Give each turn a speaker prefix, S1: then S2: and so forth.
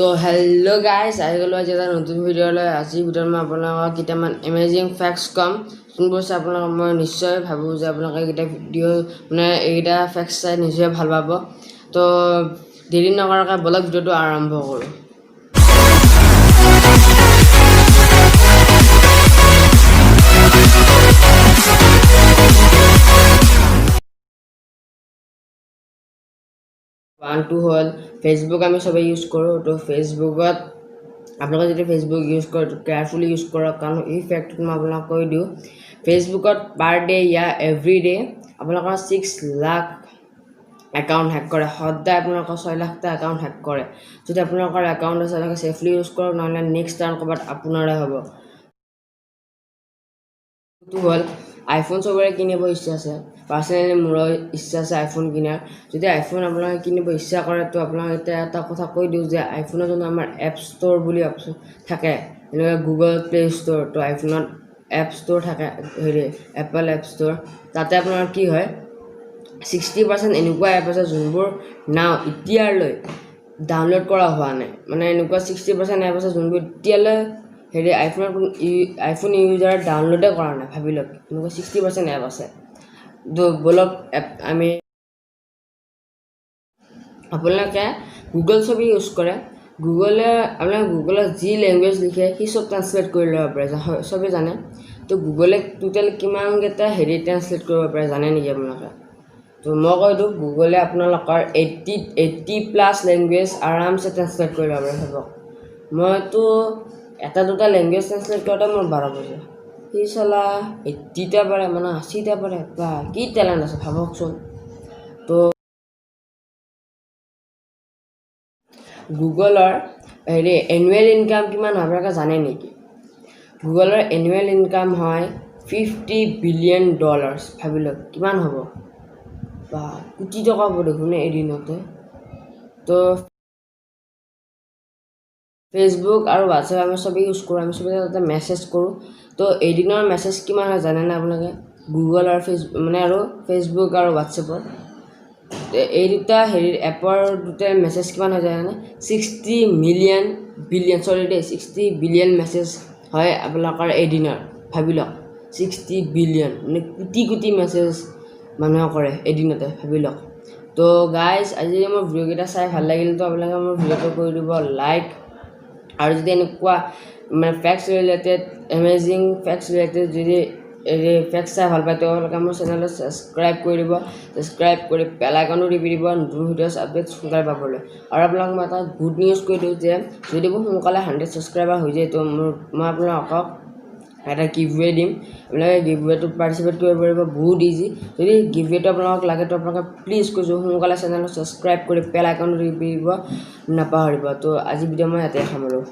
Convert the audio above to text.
S1: তো hello' guys আহি গ'লোঁ আজি এটা নতুন ভিডিঅ'লৈ আজিৰ ভিডিঅ'ত মই আপোনালোকক কেইটামান এমেজিং ফেক্টছ ক'ম যোনবোৰ চাই আপোনালোকক মই নিশ্চয় ভাবোঁ যে আপোনালোকে এইকেইটা ভিডিঅ' এইকেইটা ফেক্টছ চাই নিশ্চয় ভাল পাব তো দেৰি নকৰাকৈ ব'লক ভিডিঅ'টো আৰম্ভ কৰোঁ। ওৱানটো হ'ল ফেচবুক আমি চবেই ইউজ কৰোঁ তো ফেচবুকত আপোনালোকে যদি ফেচবুক ইউজ কৰে কেয়াৰফুলি ইউজ কৰক কাৰণ এই ফেক্টটো মই আপোনালোকক কৈ দিওঁ ফেচবুকত পাৰ ডে ইয়া এভৰি ডে আপোনালোকৰ 6 লাখ একাউণ্ট হেক কৰে সদায় আপোনালোকৰ 6 লাখটা একাউণ্ট হেক কৰে যদি আপোনালোকৰ একাউণ্ট আছে আপোনালোকে ছেফলি ইউজ কৰক নহ'লে নেক্সট টাইম ক'ৰবাত আপোনাৰে হ'ব। এইটো হ'ল আইফোন চবৰে কিনিব ইচ্ছা আছে পাৰ্চনেলি মোৰো ইচ্ছা আছে আইফোন কিনাৰ যদি আইফোন আপোনালোকে কিনিব ইচ্ছা কৰে তো আপোনালোকে এতিয়া এটা কথা কৈ দিওঁ যে আইফোনত যোনটো আমাৰ এপ ষ্ট'ৰ বুলি অপশ্যন থাকে যেনেকৈ গুগল প্লে ষ্ট'ৰ তো আইফোনত এপ ষ্ট'ৰ থাকে এপল এপ ষ্ট'ৰ তাতে আপোনাৰ কি হয় 60% এনেকুৱা এপ আছে যোনবোৰ নাও এতিয়ালৈ ডাউনলোড কৰা হোৱা নাই মানে এনেকুৱা 60% এপ আছে যোনবোৰ এতিয়ালৈ আইফোন ইউজাৰ ডাউনলোডে কৰা নাই ভাবি লওক এনেকুৱা 60% এপ আছে তো বলক আমি আপোনালোকে গুগল ছবি ইউজ কৰে গুগলে আপোনালোকে গুগলত যি লেংগুৱেজ লিখে সি চব ট্ৰান্সলেট কৰি ল'ব পাৰে চবেই জানে তো গুগলে টোটেল কিমানকেইটা ট্ৰান্সলেট কৰিব পাৰে জানে নেকি আপোনালোকে তো মই কৈ দিওঁ গুগলে আপোনালোকৰ 80+ লেংগুৱেজ আৰামছে ট্ৰান্সলেট কৰি ল'ব পাৰে ভাবক মইতো এটা দুটা লেংগুৱেজ ট্ৰান্সলেট কৰোঁতে মোৰ 12 বছৰ সি চালা 80টা পাৰে মানে 80টা পাৰে বা কি টেলেণ্ট আছে ভাবকচোন তো গুগলৰ এনুৱেল ইনকাম কিমান হয় আপোনালোকে জানে নেকি গুগলৰ এনুৱেল ইনকাম হয় $50 বিলিয়ন ভাবি লওক কিমান হ'ব বা কোটি টকা হ'ব দেখোন এদিনতে তো ফেচবুক আৰু হোৱাটছএপ আমি চবেই ইউজ কৰোঁ আমি চবেই তাতে মেছেজ কৰোঁ তো এদিনৰ মেছেজ কিমান হয় জানেনে আপোনালোকে গুগল আৰু ফেচবুক আৰু হোৱাটছএপৰ এই দুটা এপৰ টোটেল মেছেজ কিমান হয় জানেনে 60 বিলিয়ন মেছেজ হয় আপোনালোকৰ এদিনৰ ভাবি লওক 60 বিলিয়ন মানে কোটি মেছেজ মানুহে কৰে এদিনতে ভাবি লওক তো গাইজ আজি মোৰ ভিডিঅ'কেইটা চাই ভাল লাগিল তো আপোনালোকে মোৰ ভিডিঅ'টো কৰি দিব লাইক আৰু যদি এনেকুৱা মানে facts related amazing facts related যদি ফেক্টছ চাই ভাল পায় তেওঁলোকে মোৰ চেনেলটো ছাবস্ক্ৰাইব কৰি দিব ছাবস্ক্ৰাইব কৰি বেল আইকনটো টিপি দিব নতুন ভিডিঅ'ছ আপডেট সোনকালে পাবলৈ আৰু আপোনালোকক মই এটা গুড নিউজ কৈ দিওঁ যে যদি মোৰ সোনকালে 100 ছাবস্ক্ৰাইবাৰ হৈ যায় তো মই আপোনালোকক এটা গিভৱে দিম আপোনালোকে গিভৱেটোত পাৰ্টিচিপেট কৰিব পাৰিব বহুত ইজি যদি গিভৱেটো আপোনালোকক লাগে তো আপোনালোকে প্লিজ কৈছোঁ সোনকালে চেনেলটো ছাবস্ক্ৰাইব কৰি বেল আইকনটো টিপি দিব নাপাহৰিব তো আজি ভিডিঅ' মই ইয়াতে সামৰোঁ।